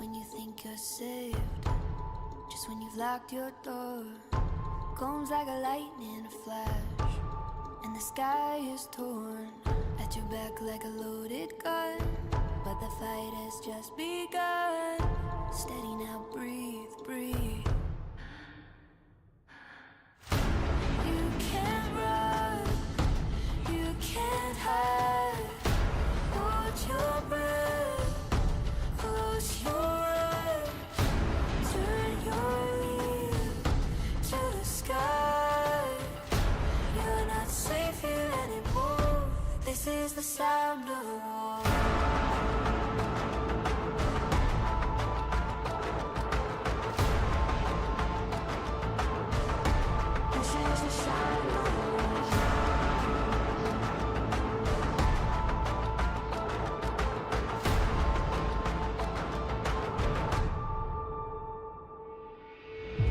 when you think you're saved, just when you've locked your door, comes like a lightning flash, and the sky is torn at your back like a loaded gun, but the fight has just begun. Steady now, breathe, breathe. You can't run, you can't hide. Hold your breath, close your eyes, turn your ear to the sky. You're not safe here anymore. This is the sound of war. This is the sound of war.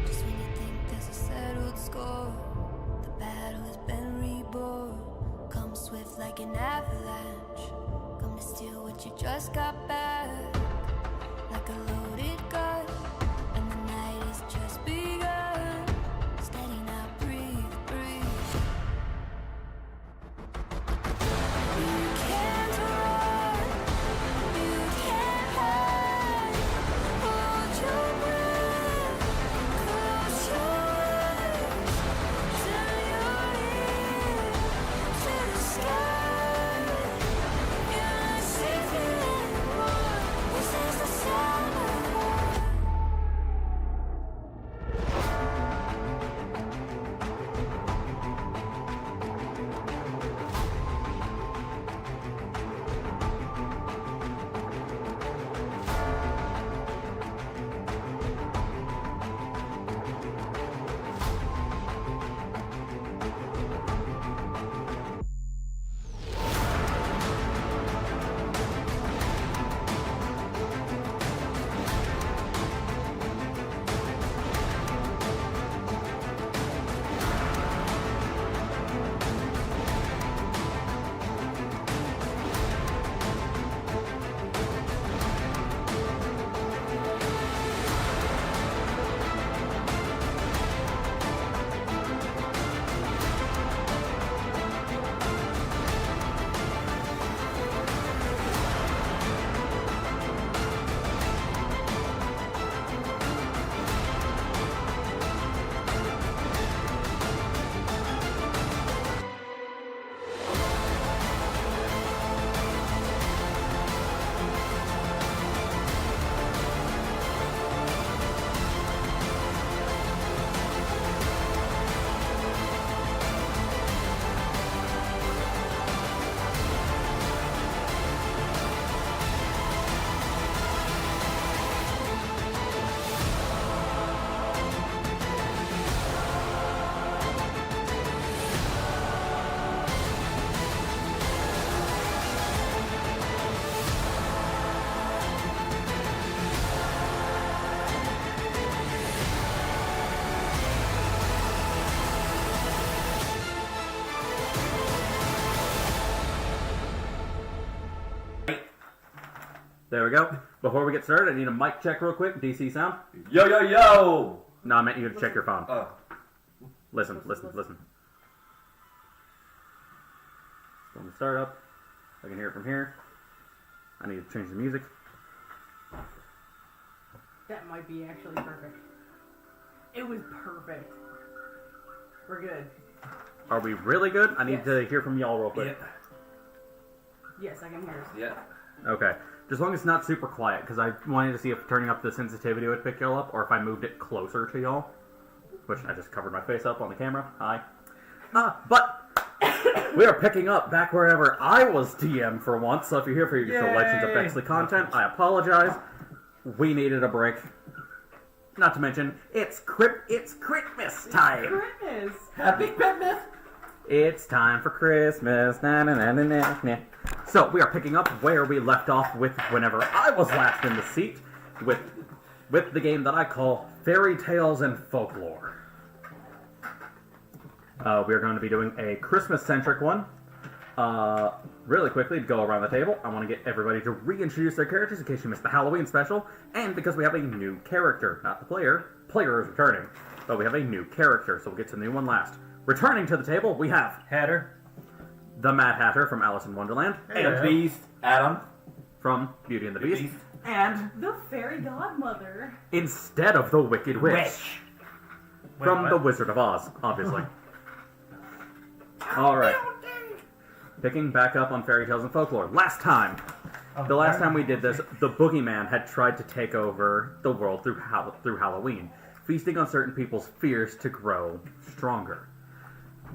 Just when you think there's a settled score, the battle has been reborn. Come swift like an avalanche, come to steal what you just got back, like a loaded gun, and the night has just begun. Steady now, breathe, breathe. You can't run, you can't hide. Hold your breath, close your eyes, turn your ear to the sky. You're not safe here anymore. This is the sound of war. There we go. Before we get started, I need a mic check real quick. DC sound. Yo, yo, yo! No, I meant you to check your phone. Oh. Listen. Let me start up. I can hear it from here. I need to change the music. That might be actually perfect. It was perfect. We're good. Are we really good? I need Yes. to hear from y'all real quick. Yes, I can hear it. Yeah. Okay. Just as long as it's not super quiet, because I wanted to see if turning up the sensitivity would pick y'all up, or if I moved it closer to y'all. Which I just covered my face up on the camera. Hi. But we are picking up back wherever I was DM for once, so if you're here for your Legends of Bexley content, I apologize. We needed a break. Not to mention, it's Christmas time! Christmas! Happy Christmas! It's time for Christmas. Na, na, na, na, na, na. So we are picking up where we left off with whenever I was last in the seat with the game that I call Fairy Tales and Folklore. We are going to be doing a Christmas-centric one. really quickly, to go around the table, I want to get everybody to reintroduce their characters in case you missed the Halloween special, and because we have a new character, not the player. Player is returning, but we have a new character, so we'll get to the new one last. Returning to the table, we have Hatter. the Mad Hatter from Alice in Wonderland, The Beast, Adam. from Beauty and the Beast, Beast. and The fairy godmother. instead of the Wicked Witch, from Wait, The what? Wizard of Oz, obviously. Alright. Picking back up on fairy tales and folklore. Last time, the last time we did this, the boogeyman had tried to take over the world through Halloween, feasting on certain people's fears to grow stronger.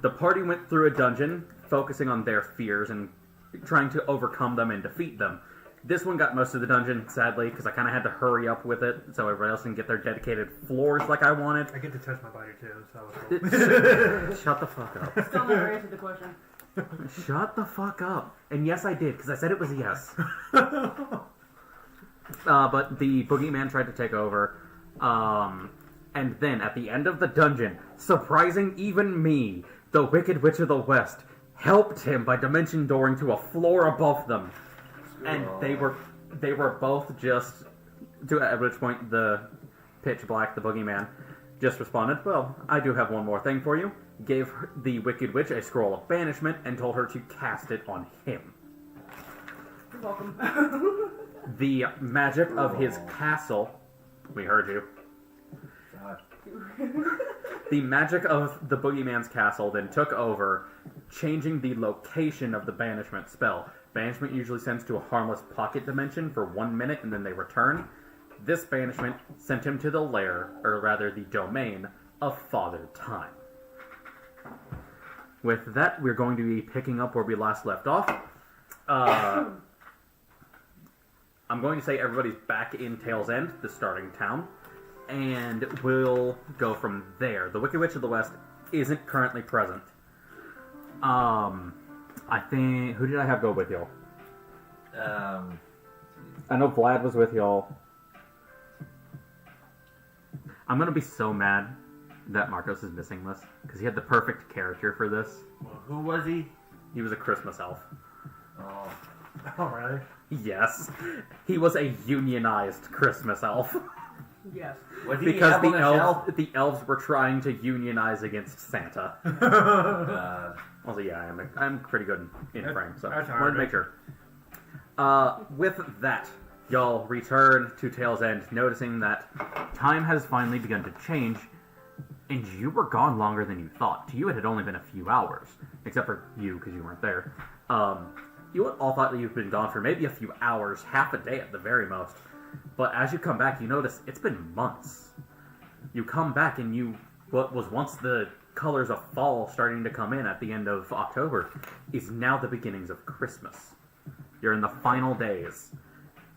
The party went through a dungeon, focusing on their fears and trying to overcome them and defeat them. This one got most of the dungeon, sadly, because I kind of had to hurry up with it so everybody else can get their dedicated floors like I wanted. I get to touch my body too, so that was cool. Shut the fuck up. Still never answered the question. Shut the fuck up. And yes, I did, because I said it was a yes. But the boogeyman tried to take over. And then, at the end of the dungeon, surprising even me, the Wicked Witch of the West helped him by dimension dooring to a floor above them. And they were both just... at which point, the pitch black, the boogeyman, just responded, well, I do have one more thing for you. Gave the Wicked Witch a scroll of banishment and told her to cast it on him. You're welcome. The magic of his castle... We heard you. God. The magic of the boogeyman's castle then took over, changing the location of the banishment spell. Banishment usually sends to a harmless pocket dimension for 1 minute and then they return. This banishment sent him to the lair, or rather the domain, of Father Time. With that, we're going to be picking up where we last left off. I'm going to say everybody's back in Tail's End, the starting town, and we'll go from there. The Wicked Witch of the West isn't currently present. I think... Who did I have go with y'all? I know Vlad was with y'all. I'm gonna be so mad that Marcos is missing this, because he had the perfect character for this. Well, who was he? He was a Christmas elf. Oh. Oh, really? Yes. He was a unionized Christmas elf. Yes. Was he Because up on the elves were trying to unionize against Santa. shelf? Also, yeah, I'm pretty good in frame, so that's wanted to make sure. With that, y'all return to Tail's End, noticing that time has finally begun to change, and you were gone longer than you thought. To you, it had only been a few hours, except for you, because you weren't there. You all thought that you've been gone for maybe a few hours, half a day at the very most. But as you come back, you notice it's been months. You come back and what was once the colors of fall starting to come in at the end of October is now the beginnings of Christmas. You're in the final days.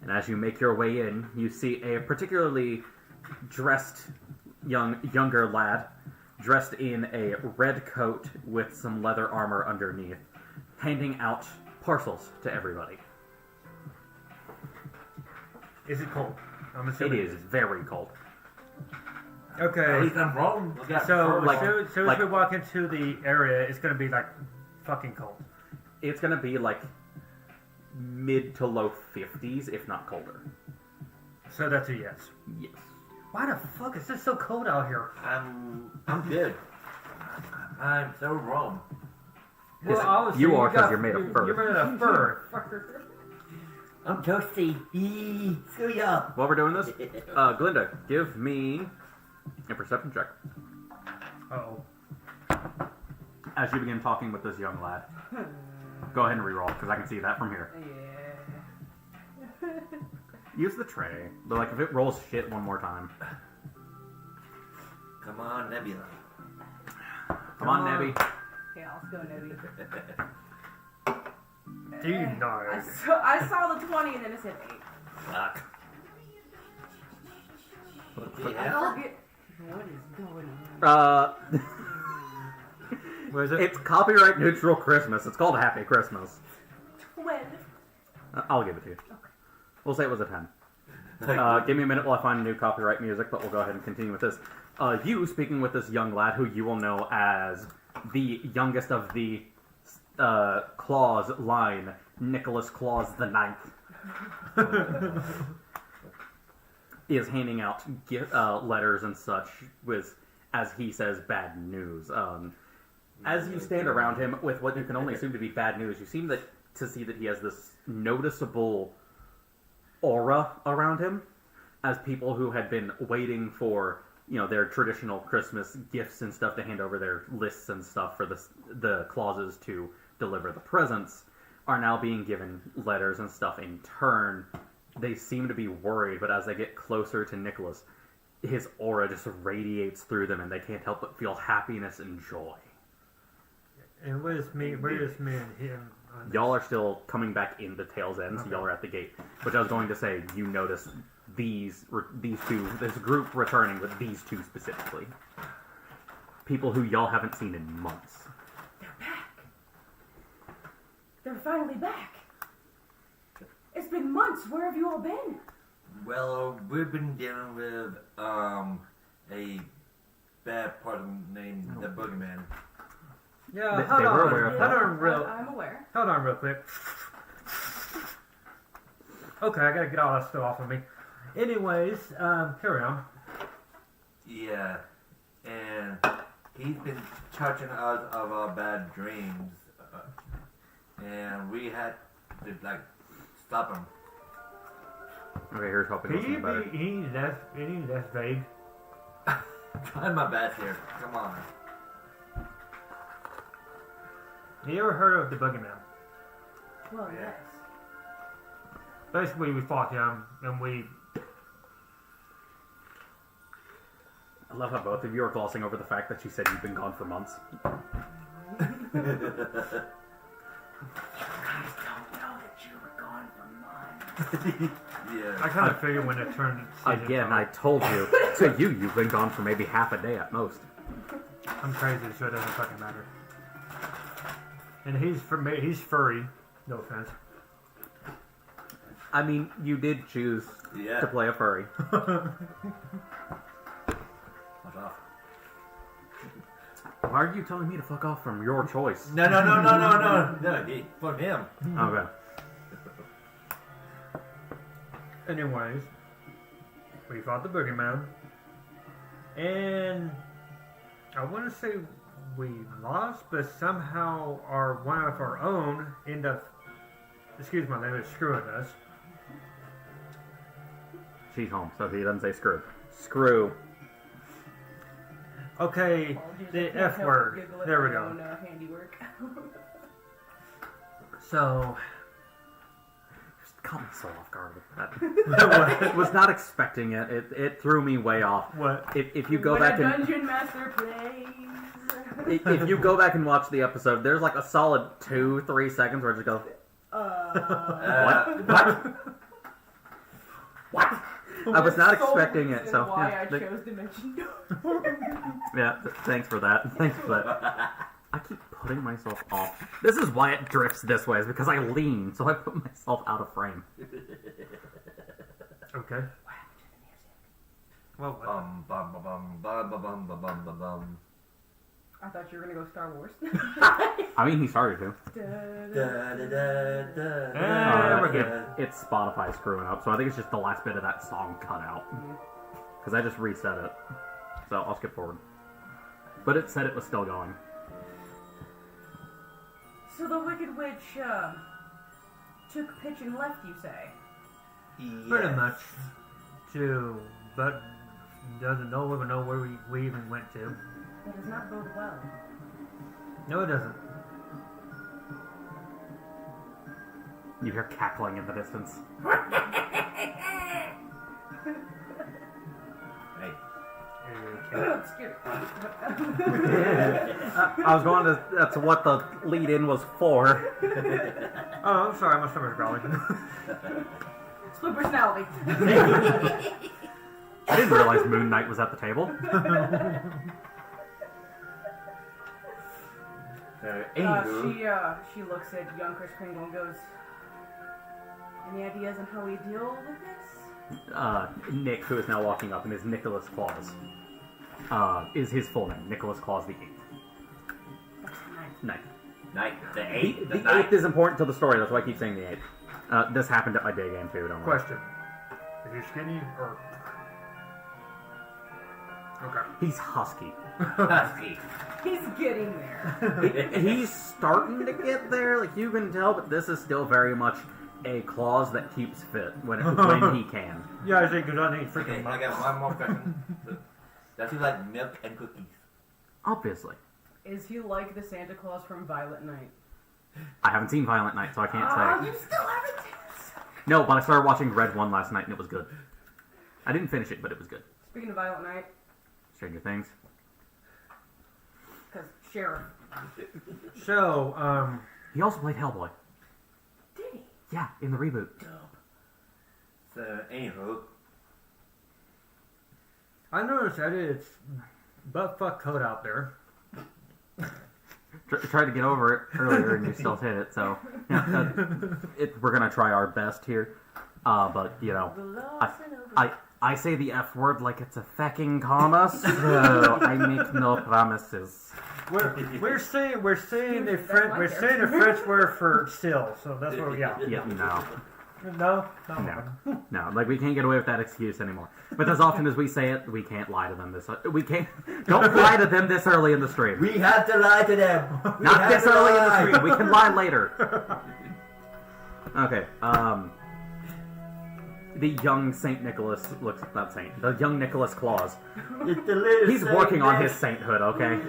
And as you make your way in, you see a particularly dressed younger lad, dressed in a red coat with some leather armor underneath, handing out parcels to everybody. Is it cold? I'm It assuming is very cold. At Okay. least I'm wrong. So, Like- as soon as like- we walk into the area, it's going to be, like, fucking cold. It's gonna be like mid to low 50s, if not colder. So that's a yes. Yes. Why the fuck is it so cold out here? I'm good. I'm so wrong. Yes, obviously, you are, 'cause got- you're made of fur. You're made of fur. I'm toasty. Screw ya. While we're doing this, Glinda, give me a perception check. Uh-oh. As you begin talking with this young lad. Go ahead and reroll, because I can see that from here. Yeah. Use the tray. But like, if it rolls shit one more time. Come on, Nebula. Come on, Nebby. Yeah, let's go, Nebby. Do you know? I saw the 20 and then it said 8. Fuck. What the I hell? forget. What is going on? Where is it? It's copyright neutral Christmas. It's called Happy Christmas. 12. I'll give it to you. We'll say it was a 10. Give me a minute while I find new copyright music, but we'll go ahead and continue with this. You speaking with this young lad who you will know as the youngest of the Claus line, Nicholas Claus the Ninth, is handing out letters and such with, as he says, bad news. As you stand around him with what you can only assume to be bad news, you seem to see that he has this noticeable aura around him, as people who had been waiting for, their traditional Christmas gifts and stuff to hand over their lists and stuff for the clauses to deliver the presents are now being given letters and stuff in turn. They seem to be worried, but as they get closer to Nicholas, his aura just radiates through them and they can't help but feel happiness and joy. And where is me and him? Y'all are still coming back into Tail's End, so y'all are at the gate. Which I was going to say, you notice these two, this group returning with these two specifically. People who y'all haven't seen in months. They're back. They're finally back. It's been months. Where have you all been? Well, we've been dealing with a bad part named the Boogeyman. Yeah, They were aware of that. I'm aware. Hold on real quick. Okay, I gotta get all that stuff off of me. Anyways, carry on. Yeah, and he's been touching us of our bad dreams, and we had to stop him. Okay, here's hoping Can it's you better. be any less vague? Trying my best here. Come on. You ever heard of the Boogeyman? Well, yes. Basically, we fought him, and we... I love how both of you are glossing over the fact that she said you've been gone for months. You guys don't know that you were gone for months. Yeah. I kind of figured when it turned... Again, I told you. To you, you've been gone for maybe half a day at most. I'm crazy, so it doesn't fucking matter. And he's furry. No offense. I mean, you did choose Yeah. to play a furry. What's off? Why are you telling me to fuck off from your choice? No, from him. Okay. Anyways, we fought the Boogeyman. And I want to say we lost, but somehow one of our own ended up, excuse my language, screwing us. She's home, so he doesn't say screw. Screw. Okay, Apologies, I the can't F help word. but giggle at There we my go. own, handiwork. So, Just caught me so off guard with that. Was not expecting it. It threw me way off. what? If you go When back a and dungeon master plays. if you go back and watch the episode, there's like a solid 2-3 seconds where I just go, what? I was not expecting it, so why yeah, I chose to mention. thanks for that. Thanks for that. I keep putting myself off. This is why it drifts this way, is because I lean, so I put myself out of frame. Okay. Well, what? Bum bum ba bum bum ba bum ba bum ba bum. I thought you were gonna go Star Wars. I mean, he started to. Da da da da. There we go. It's Spotify screwing up, so I think it's just the last bit of that song cut out. Because I just reset it. So I'll skip forward. But it said it was still going. So the Wicked Witch took pitch and left, you say? Pretty much. But doesn't know where we even went to. That does not bode well. No, it doesn't. You hear cackling in the distance. Hey. Scared. I was going to. That's what the lead in was for. Oh, I'm sorry, my stomach's growling. Split personality. I didn't realize Moon Knight was at the table. She looks at young Chris Kringle and goes, "Any ideas on how we deal with this?" Nick, who is now walking up, and is Nicholas Claus. Is his full name. Nicholas Claus the 8th. That's nice. Ninth. Night. The 8th? The 8th is important to the story, that's why I keep saying the 8th. This happened at my day game too, don't worry. Question. Is he skinny or... Okay. He's husky. Husky. He's getting there. He's starting to get there, like you can tell, but this is still very much a clause that keeps fit when he can. Yeah, I think because I need freaking... Okay, I got one more question. Does he like milk and cookies? Obviously. Is he like the Santa Claus from Violent Night? I haven't seen Violent Night, so I can't say. You still haven't seen this? No, but I started watching Red One last night and it was good. I didn't finish it, but it was good. Speaking of Violent Night, Stranger Things. because Sheriff. So, He also played Hellboy. Did he? Yeah, in the reboot. So, anywho. I noticed that it's butt-fuck code out there. Tried to get over it earlier and you still hit it, so yeah, we're gonna try our best here. But you know, I say the F word like it's a fucking comma, so I make no promises. We're saying the French word for still, so that's what we got. Yeah, No. no, like we can't get away with that excuse anymore. But as often as we say it, we can't lie to them don't lie to them this early in the stream. We have to lie to them. Not this early in the stream. We can lie later. Okay. The young Saint Nicholas the young Nicholas Claus. He's working on his sainthood. Okay.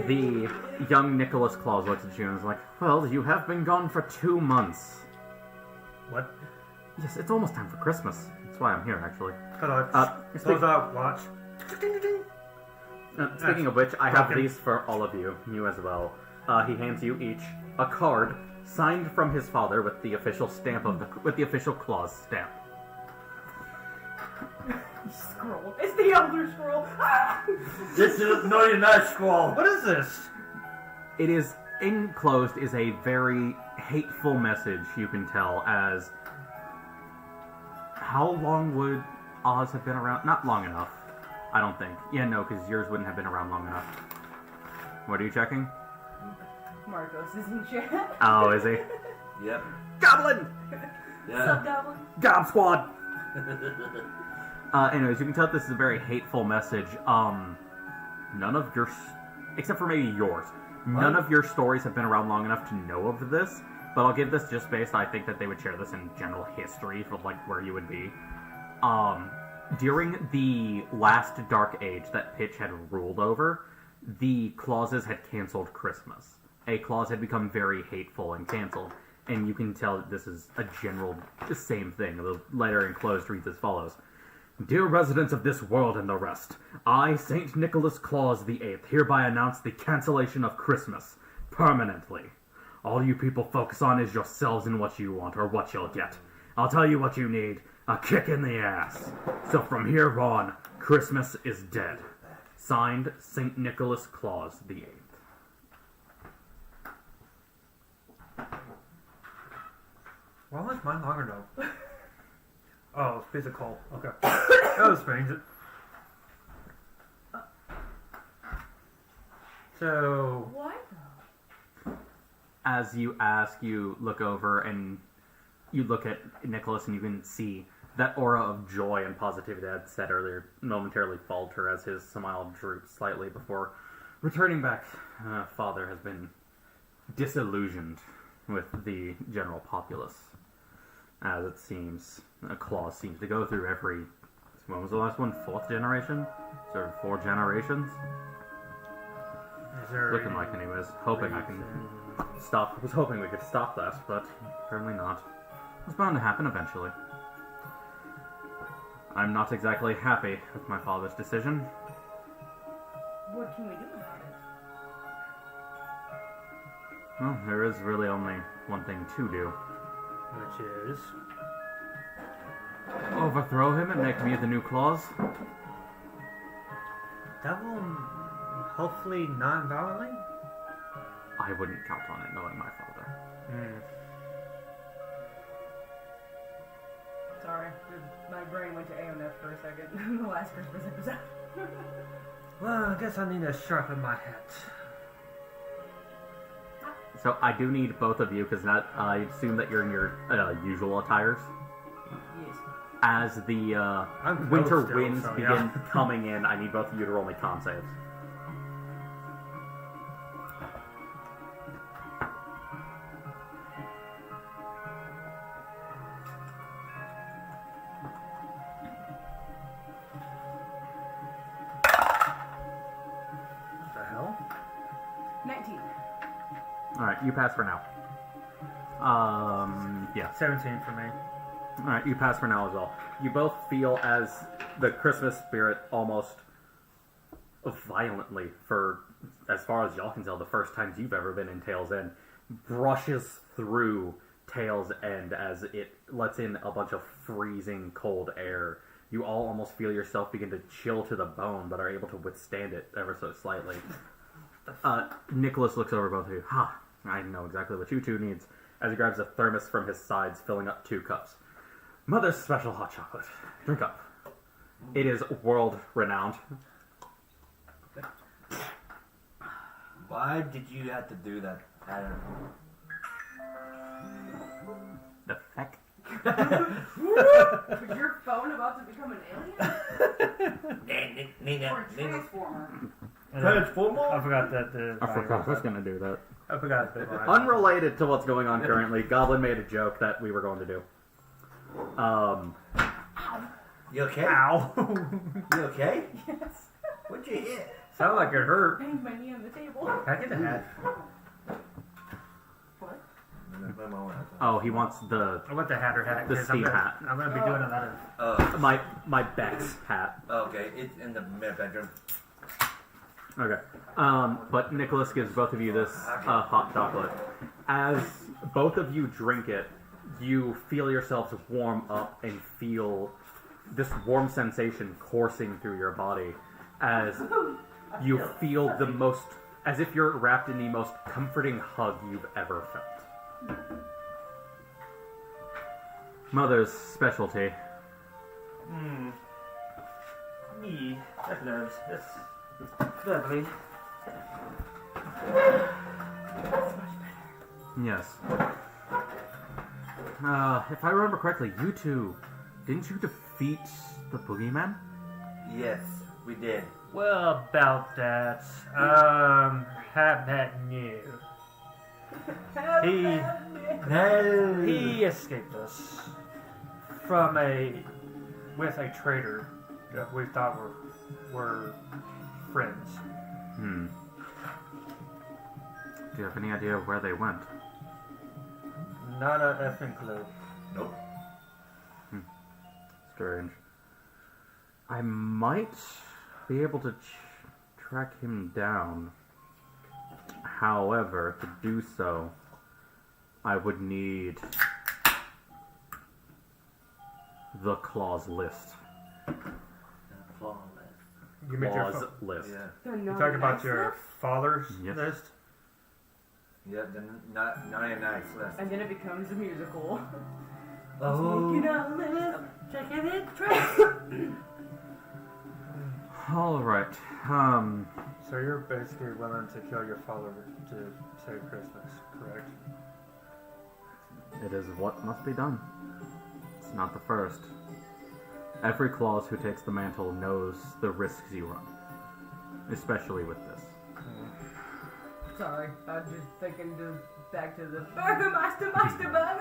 The young Nicholas Claus looks at you and is like, "Well, you have been gone for 2 months." What? Yes, it's almost time for Christmas. That's why I'm here, actually. Close out, watch. Speaking of which, I have these for all of you, you as well. He hands you each a card signed from his father with the official stamp with the official Claus stamp. Scroll. It's the Elder Scroll. This is not scroll. What is this? It is enclosed is a very hateful message, you can tell, as how long would Oz have been around? Not long enough, I don't think. Yeah, no, because yours wouldn't have been around long enough. What are you checking? Marcos is in chat. Oh, is he? Yep. Goblin! Yeah. Sup, Goblin? Gob Squad! Anyways, you can tell this is a very hateful message. None of your... Except for maybe yours. None of your stories have been around long enough to know of this, but I'll give this just based, I think that they would share this in general history for, like, where you would be. During the last Dark Age that Pitch had ruled over, the clauses had canceled Christmas. A clause had become very hateful and canceled, and you can tell that this is a general same thing. The letter enclosed reads as follows. Dear residents of this world and the rest, I, St. Nicholas Claus the 8th, hereby announce the cancellation of Christmas, permanently. All you people focus on is yourselves and what you want, or what you'll get. I'll tell you what you need, a kick in the ass. So from here on, Christmas is dead. Signed, St. Nicholas Claus the 8th. Why was mine longer though? Oh, it's a piece of coal. Okay. That explains it. So... Why? As you ask, you look over and you look at Nicholas and you can see that aura of joy and positivity that I had said earlier momentarily falter as his smile droops slightly before returning back. Father has been disillusioned with the general populace. As it seems, a Claus seems to go through every... When was the last one? 4th generation? Sort of 4 generations? Is there Looking like anyways. Hoping I can stop. I was hoping we could stop that, but apparently not. It's bound to happen eventually. I'm not exactly happy with my father's decision. What can we do about it? Well, there is really only one thing to do. Which is... Overthrow him and make me the new Claus. That will hopefully non-violently? I wouldn't count on it, knowing my father. Sorry, my brain went to AONF for a second. The last Christmas episode. Well, I guess I need to sharpen my hat. So I do need both of you, because I assume that you're in your usual attires. Yes. As the I'm winter close still, winds so, begin yeah. coming in, I need both of you to roll me con saves. What the hell? 19. Alright, you pass for now. Yeah. 17 for me. Alright, you pass for now as well. You both feel as the Christmas spirit almost violently, for as far as y'all can tell, the first times you've ever been in Tail's End, brushes through Tail's End as it lets in a bunch of freezing cold air. You all almost feel yourself begin to chill to the bone, but are able to withstand it ever so slightly. Nicholas looks over both of you. I know exactly what you two needs, as he grabs a thermos from his sides, filling up 2 cups. Mother's special hot chocolate. Drink up. It is world-renowned. Why did you have to do that, Adam? The heck? Was your phone about to become an alien? Nina, Or a transformer? Transformer? I forgot that. I forgot I was going to do that. I forgot that. Unrelated to what's going on currently, Goblin made a joke that we were going to do. You okay? Ow! You okay? Yes. What'd you hit? Sounded like it hurt. Banged my knee on the table. Can I get the hat? What? Oh, he wants the I want the Hatter hat. The 'cause steam hat. I'm gonna be doing another. my Bex hat. Okay, it's in the bedroom. Okay. But Nicholas gives both of you this hot chocolate. As both of you drink it, you feel yourselves warm up and feel this warm sensation coursing through your body as you feel the most, as if you're wrapped in the most comforting hug you've ever felt. Mother's specialty. Yeah, that loves. That's lovely. Yes. If I remember correctly, you two, didn't you defeat the boogeyman? Yes, we did. Well, about that. Have that new. He escaped us from with a traitor that we thought were friends. Do you have any idea where they went? Not a effing clue. Nope. Strange. I might be able to track him down. However, to do so, I would need the clause list. You meant your Clause list. Yeah. You talking about your father's Yes. list? Yeah, the 99 list. And then it becomes a musical. Oh. Taking a lift, taking it track. Alright. So you're basically willing to kill your father to save Christmas, correct? It is what must be done. It's not the first. Every clause who takes the mantle knows the risks you run. Especially with this. Sorry, I was just thinking back to the Burgermeister Burger.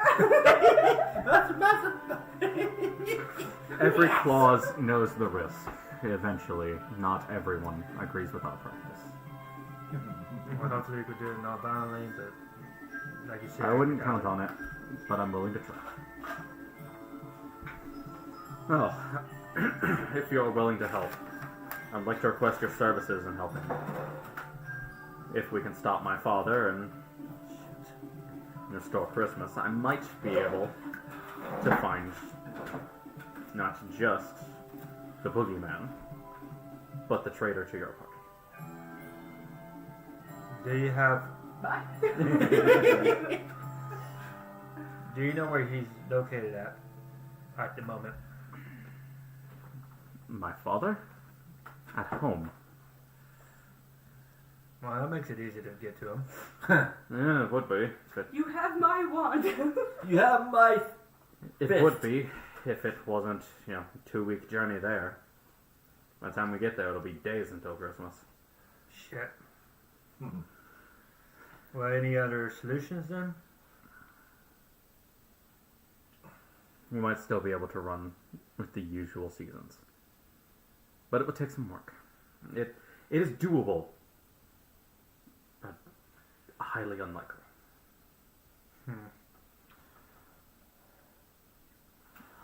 Every clause knows the risk. Eventually, not everyone agrees with our practice. Well, hopefully you could do it not violently, but like you said, I wouldn't count on it, but I'm willing to try. Oh, if you're willing to help, I'd like to request your services in helping. If we can stop my father and restore Christmas, I might be able to find not just the boogeyman, but the traitor to your party. Do you have? Bye. Do you know where he's located at the moment? My father? At home. Well, that makes it easy to get to him. Yeah, it would be. You have my wand. You have my. It Fist. would be if it wasn't, 2-week journey there. By the time we get there, it'll be days until Christmas. Shit. Well, any other solutions then? We might still be able to run with the usual seasons. But it would take some work. It is doable. But highly unlikely.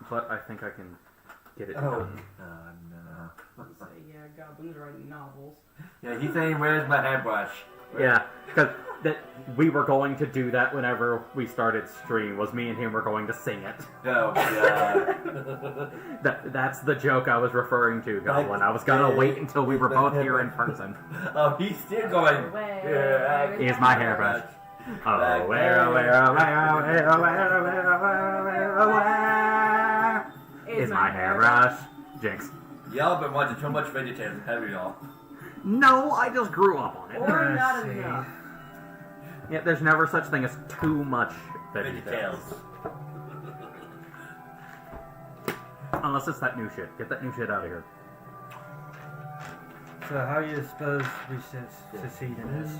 But I think I can get it done. No. So, yeah, goblins writing novels. Yeah, he's saying, "Where's my hairbrush?" Yeah, because we were going to do that whenever we started stream, was me and him were going to sing it. Oh God. That's the joke I was referring to, Goblin. I was gonna wait until we were both here in person. Oh, he's still going. Here's my hairbrush. Oh, where is my hairbrush? Jinx. Y'all been watching too much vegetarian, have y'all? No, I just grew up on it. Or I not see. enough. Yeah, there's never such thing as too much VeggieTales. VeggieTales. Unless it's that new shit. Get that new shit out of here. So how do you suppose we should succeed in this?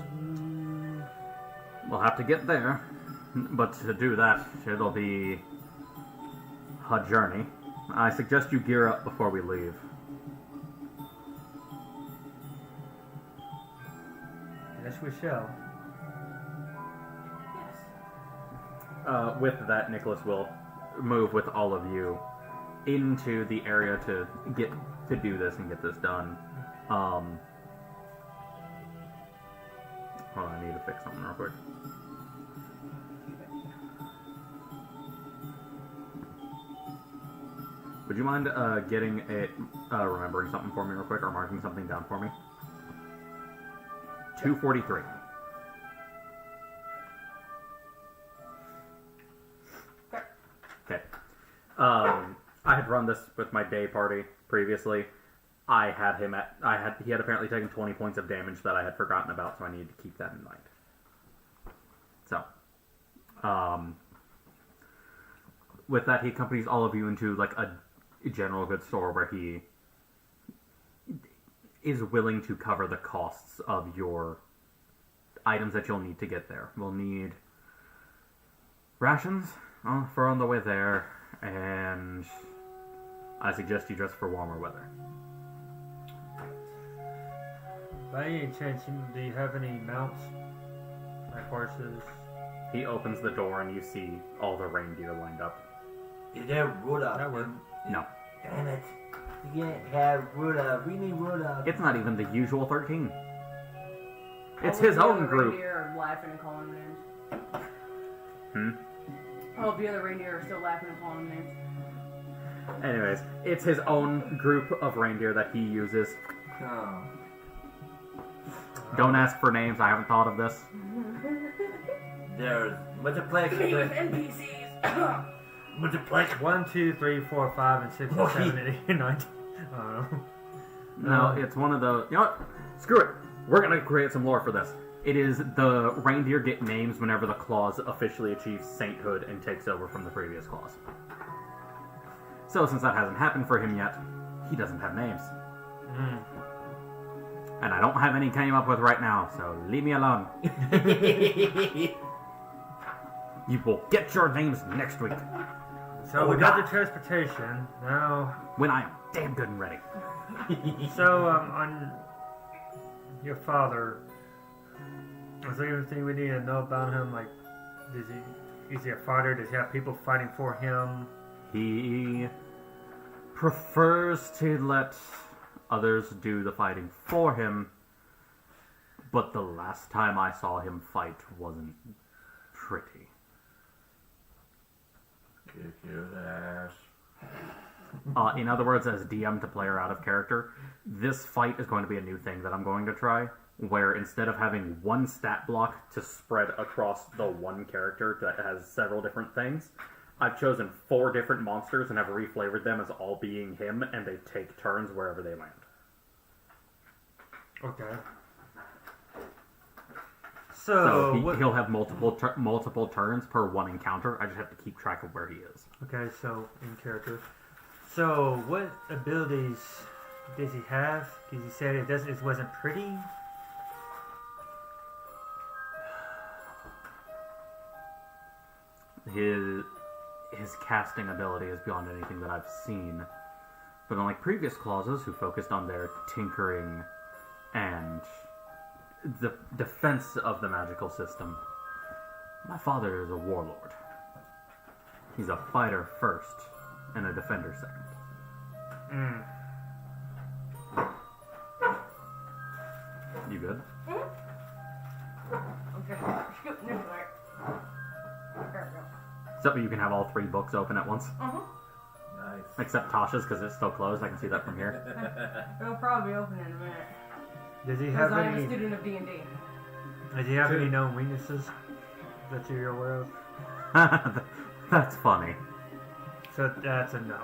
We'll have to get there. But to do that, it'll be a journey. I suggest you gear up before we leave. Yes, we shall. Yes. With that, Nicholas will move with all of you into the area to do this and get this done. Hold on, I need to fix something real quick. Would you mind getting remembering something for me real quick, or marking something down for me? 243. Okay. I had run this with my day party previously. He had apparently taken 20 points of damage that I had forgotten about, so I needed to keep that in mind. So, with that, he accompanies all of you into like a general goods store where he is willing to cover the costs of your items that you'll need to get there. We'll need rations for on the way there, and I suggest you dress for warmer weather. By any chance, do you have any mounts? Like horses? He opens the door and you see all the reindeer lined up. Is there Rudolph? That would. No. Damn it. You can't have Rudolph. We need Rudolph. It's not even the usual 13. It's All his the own other group. Reindeer are laughing and calling names. Hmm? All the other reindeer are still laughing and calling names. Anyways, it's his own group of reindeer that he uses. Oh. Don't ask for names, I haven't thought of this. There's multiplex. Me with NPCs. Multiplex. 1, 2, 3, 4, 5, and 6, and 7, and 8, and 9. I don't know. No, it's one of the... You know what? Screw it. We're going to create some lore for this. It is the reindeer get names whenever the clause officially achieves sainthood and takes over from the previous clause. So since that hasn't happened for him yet, he doesn't have names. And I don't have any came up with right now, so leave me alone. You will get your names next week, So we got the transportation. Now, when I am damn good and ready. so on your father, is there anything we need to know about him? Like, is he a fighter? Does he have people fighting for him? He prefers to let others do the fighting for him, but the last time I saw him fight wasn't pretty. Kick your ass. In other words, as DM to player out of character, this fight is going to be a new thing that I'm going to try, where instead of having one stat block to spread across the one character that has several different things, I've chosen 4 different monsters and have reflavored them as all being him, and they take turns wherever they land. Okay. So, he'll have multiple turns per one encounter. I just have to keep track of where he is. Okay, so in character. So what abilities does he have? Because he said it wasn't pretty. His casting ability is beyond anything that I've seen. But unlike previous clauses who focused on their tinkering and the defense of the magical system, my father is a warlord. He's a fighter first and a defender second. You good? Okay, scooping this way. There we go. So you can have all three books open at once? Uh-huh. Nice. Except Tasha's, because it's still closed. I can see that from here. It'll probably be open in a minute. Does he Because have I am a any? student of D&D. Does he have any known weaknesses that you're aware of? That's funny. So that's a no.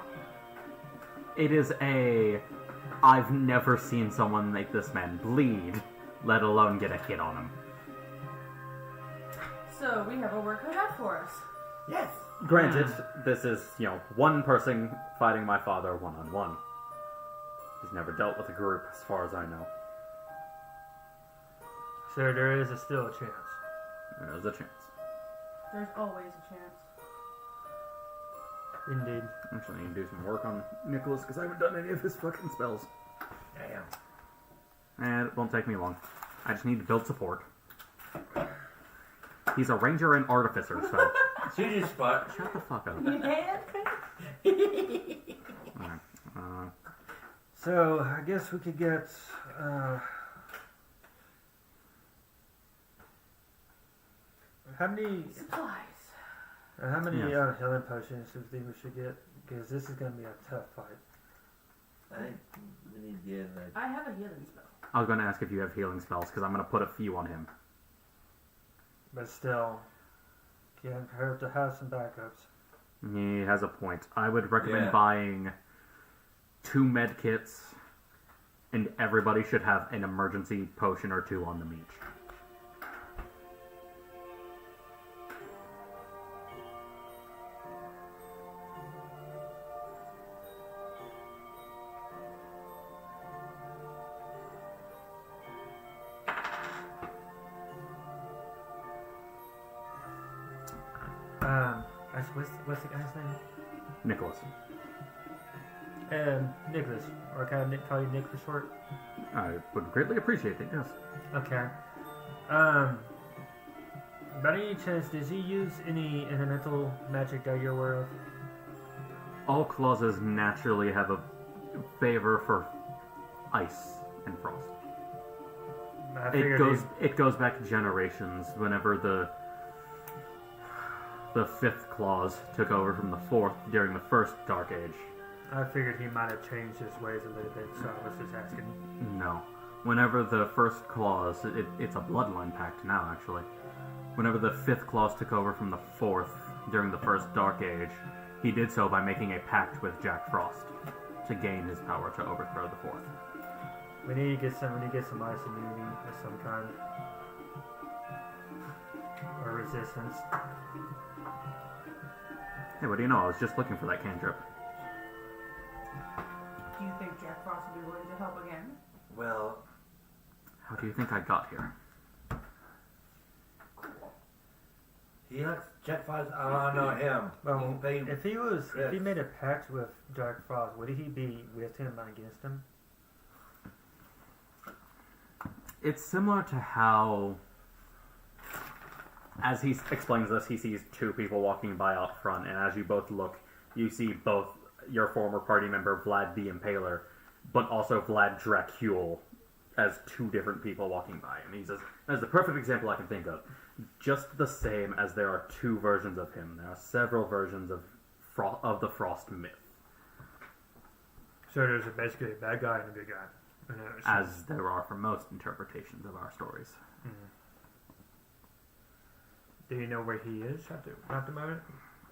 It is I've never seen someone make this man bleed, let alone get a hit on him. So we have a work cut out for us. Yes. Granted, this is, one person fighting my father one-on-one. He's never dealt with a group, as far as I know. So there is still a chance. There's a chance. There's always a chance. Indeed. Actually, I need to do some work on Nicholas, because I haven't done any of his fucking spells. Damn. And it won't take me long. I just need to build support. He's a ranger and artificer, so... See your spot. Shut the fuck up. Yeah. Alright. So I guess we could get. How many? Supplies. How many Yeah. healing potions do you think we should get? Because this is going to be a tough fight. I think we need to get like. I have a healing spell. I was going to ask if you have healing spells, because I'm going to put a few on him. But still, can't hurt to have some backups. He has a point. I would recommend Yeah. buying 2 med kits, and everybody should have an emergency potion or 2 on them each. What's the guy's name? Nicholas. Nicholas. Or can I call you Nick for short? I would greatly appreciate it, yes. Okay. By any chance, does he use any elemental magic that you're aware of? All clauses naturally have a favor for ice and frost. I figured It goes back generations. Whenever the 5th clause took over from the 4th during the first Dark Age. I figured he might have changed his ways a little bit, so I was just asking. No. Whenever the first clause, it's a bloodline pact now, actually. Whenever the 5th clause took over from the 4th during the first Dark Age, he did so by making a pact with Jack Frost to gain his power to overthrow the 4th. We need to get some ice immunity of some kind. Or resistance. Hey, what do you know? I was just looking for that cantrip. Do you think Jack Frost would be willing to help again? Well, How do you think I got here? he likes Jack Frost. I know him. Well, He if he made a pact with Dark Frost, would he be with him and against him? It's similar to how, as he explains this, he sees 2 people walking by out front, and as you both look, you see both your former party member, Vlad the Impaler, but also Vlad Dracul, as 2 different people walking by. And he says, that's the perfect example I can think of. Just the same as there are 2 versions of him. There are several versions of the Frost myth. So there's basically a bad guy and a good guy. As there are for most interpretations of our stories. Do you know where he is at the moment?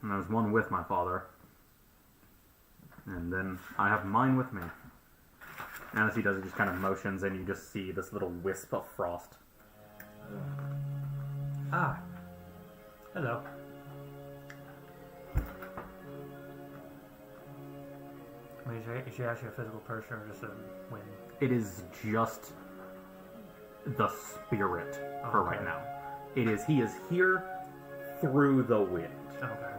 And there's one with my father. And then I have mine with me. And as he does, he just kind of motions, and you just see this little wisp of frost. Ah. Hello. I mean, is she actually a physical person or just a wind? It is just the spirit for right Okay. now. He is here through the wind. Okay.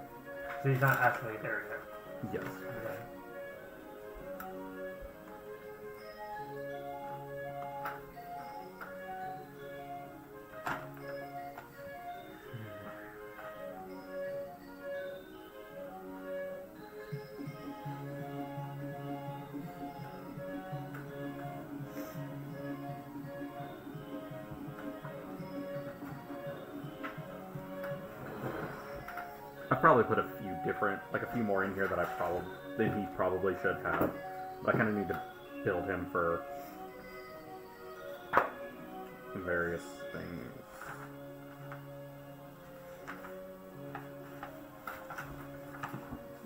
So he's not actually there yet. Yes. Okay. I probably put a few more in here that he probably should have. I kind of need to build him for various things.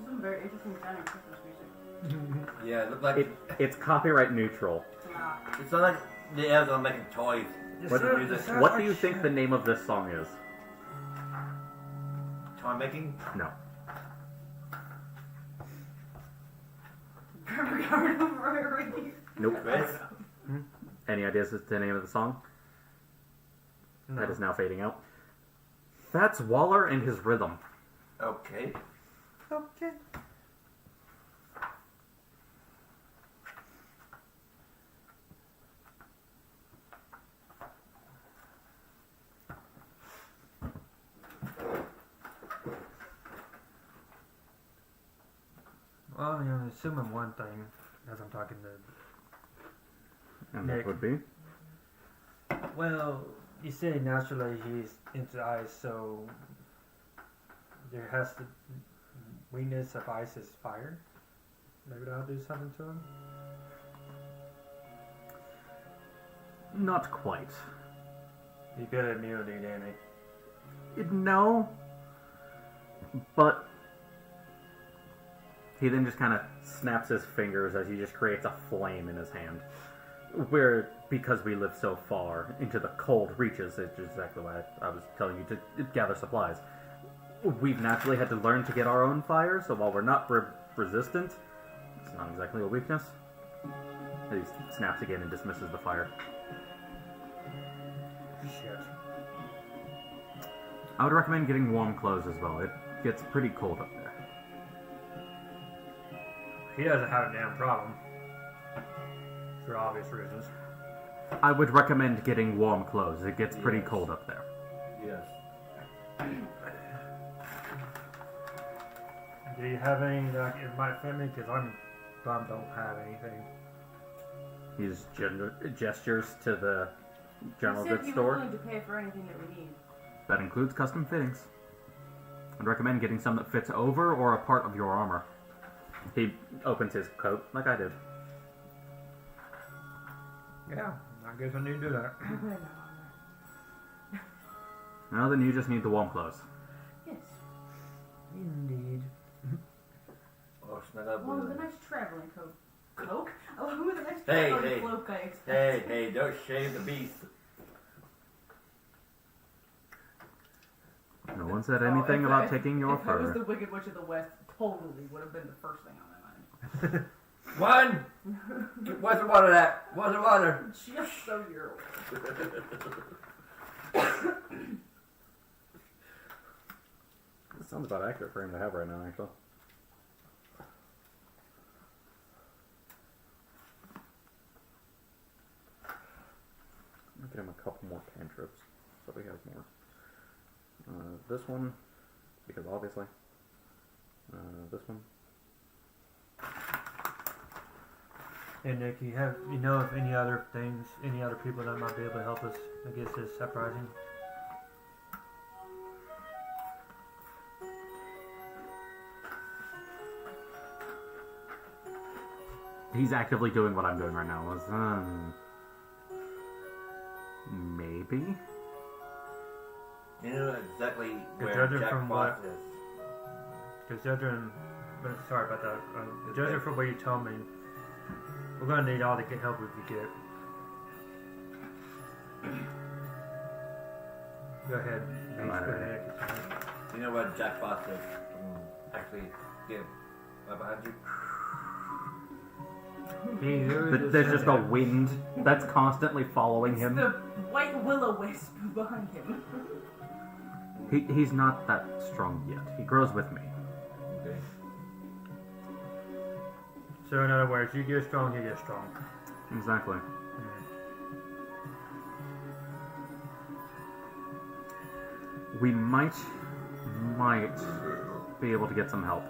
Some very interesting sounding Christmas music. Yeah, it looked like It's copyright neutral. it's not like the elves are making toys. What, the music. what do you think the name of this song is? Toy making? No. Nope. Chris? Any ideas as to the name of the song? No. That is now fading out. That's Waller and his rhythm. Okay. Okay. Well, I'm assuming one thing as I'm talking to. And Nick. that would be? Well, you say naturally he's into ice, so there has to weakness of ice is fire. Maybe that'll do something to him. Not quite. You get immunity, Danny. No. But he then just kind of snaps his fingers as he just creates a flame in his hand. Where, because we live so far into the cold reaches, it's exactly why I was telling you to gather supplies. We've naturally had to learn to get our own fire, so while we're not resistant, it's not exactly a weakness. He snaps again and dismisses the fire. Shit. I would recommend getting warm clothes as well. It gets pretty cold up there. He doesn't have a damn problem. For obvious reasons. I would recommend getting warm clothes. It gets pretty Yes. cold up there. Yes. Do you have any that might fit me? Because I'm bummed don't have anything. He just gestures to the general He said goods he was store. willing to pay for anything that we need. That includes custom fittings. I'd recommend getting some that fits over or a part of your armor. He opens his coat like I did. Yeah, I guess I need to do that. Now then you just need the warm clothes. Yes. Indeed. Oh, snug up Along with with a it. nice traveling coat. Cloak? Along with a nice Hey, traveling hey. cloak, I expect. Hey, don't shave the beast. No one said anything about taking your If I was fur. the Wicked Witch of the West, totally would have been the first thing on my mind. One! Where's the water at? Where's the water? Just so you're aware. That sounds about accurate for him to have right now, actually. I'll get him a couple more cantrips, so we have more. This one, because obviously. This one. Hey Nick, you know of any other things, any other people that might be able to help us against this uprising? He's actively doing what I'm doing right now. Maybe? You know exactly where judging Jack from Frost what- is. Because judging, sorry about that. Judging from what you told me, we're gonna need all the help we can get. go ahead. Mace, Alright. go ahead. You know what Jack Foster actually get right behind you? There's just a wind that's constantly following him. The white will-o-wisp behind him. He's not that strong yet. He grows with me. Okay. So in other words, you get strong, he gets strong. Exactly. We might be able to get some help.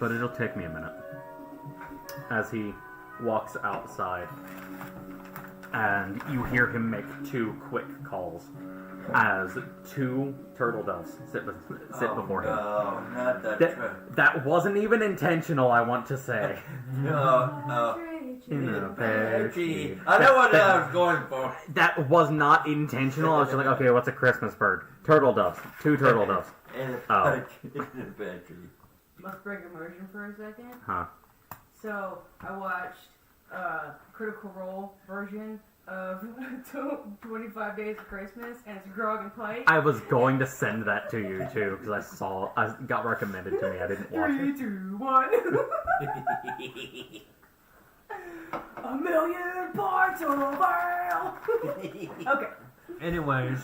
But it'll take me a minute. As he walks outside, and you hear him make 2 quick calls as 2 turtle doves sit before him. No, not that. That wasn't even intentional, I want to say. No. In a pear tree. I know what I was going for. That was not intentional. I was just like, okay, what's a Christmas bird? Turtle doves. 2 turtle doves. In a Oh. pear tree. Must break immersion for a second. Huh. So I watched Critical Role version of 25 Days of Christmas, and it's Grog and Pike. I was going to send that to you too because I got recommended to me. I didn't watch 3, it. 2, 1. A million parts of oil. Okay. Anyways,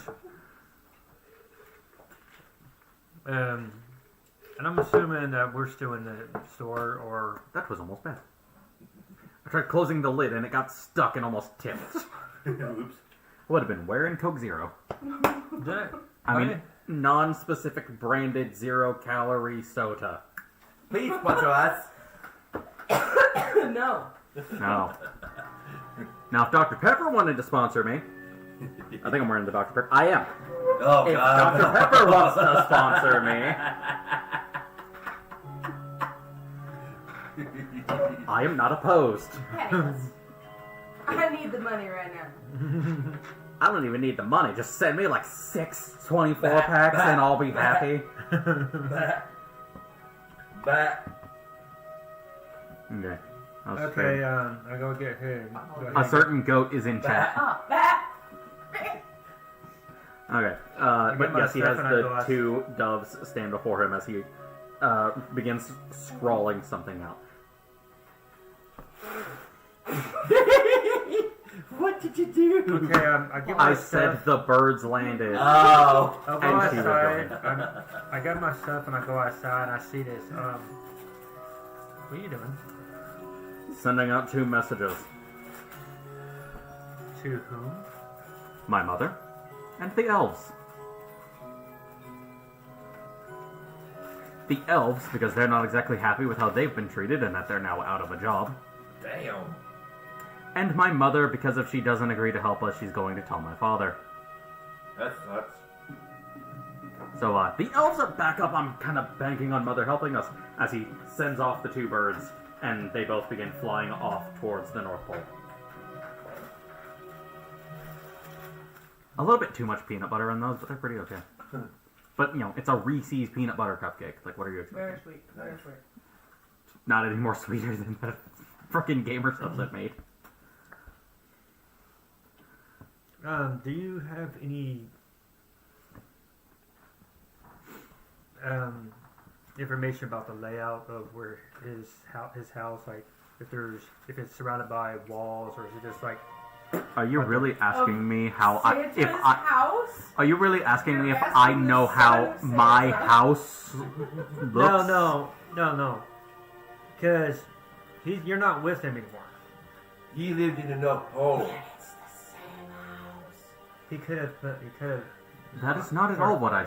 and I'm assuming that we're still in the store, or That was almost bad. I tried closing the lid and it got stuck and almost tipped. Oops. Would have been where in Coke Zero. did it? I mean, non-specific branded 0-calorie soda. Please sponsor us. No. No. Now, if Dr. Pepper wanted to sponsor me, I think I'm wearing the Dr. Pepper. I am. Oh If God. Dr. Pepper wants to sponsor me, I am not opposed. Yes. I need the money right now. I don't even need the money. Just send me like 6 24-packs and I'll be happy. Bat. Okay. I'll Okay, trade. I go get him. Go A ahead. certain goat is in chat. Oh, that. Okay. get But my yes, he stuff has and I the go ask- 2 doves stand before him as he begins scrawling something out. What did you do? Okay, I get my I stuff. said the birds landed. Oh. I'll go And she was outside. I got my stuff and I go outside and I see this. What are you doing? Sending out 2 messages. To whom? My mother and the elves. The elves, because they're not exactly happy with how they've been treated and that they're now out of a job. Damn. And my mother, because if she doesn't agree to help us, she's going to tell my father. That sucks. So, the elves are back up. I'm kind of banking on Mother helping us as he sends off the 2 birds, and they both begin flying off towards the North Pole. A little bit too much peanut butter on those, but they're pretty okay. But, you know, it's a Reese's peanut butter cupcake. Like, what are you expecting? Very sweet. Very sweet. Not any more sweeter than the frickin' gamer subs made. Do you have any information about the layout of where his house, like if it's surrounded by walls, or is it just like? Are you really asking me how Santa's house? Are you really asking me if You're I asking know the how son of my Santa. house looks? No. Because you're not with him anymore. He lived in the North Pole. It's the same house. He could have. That is not at all what I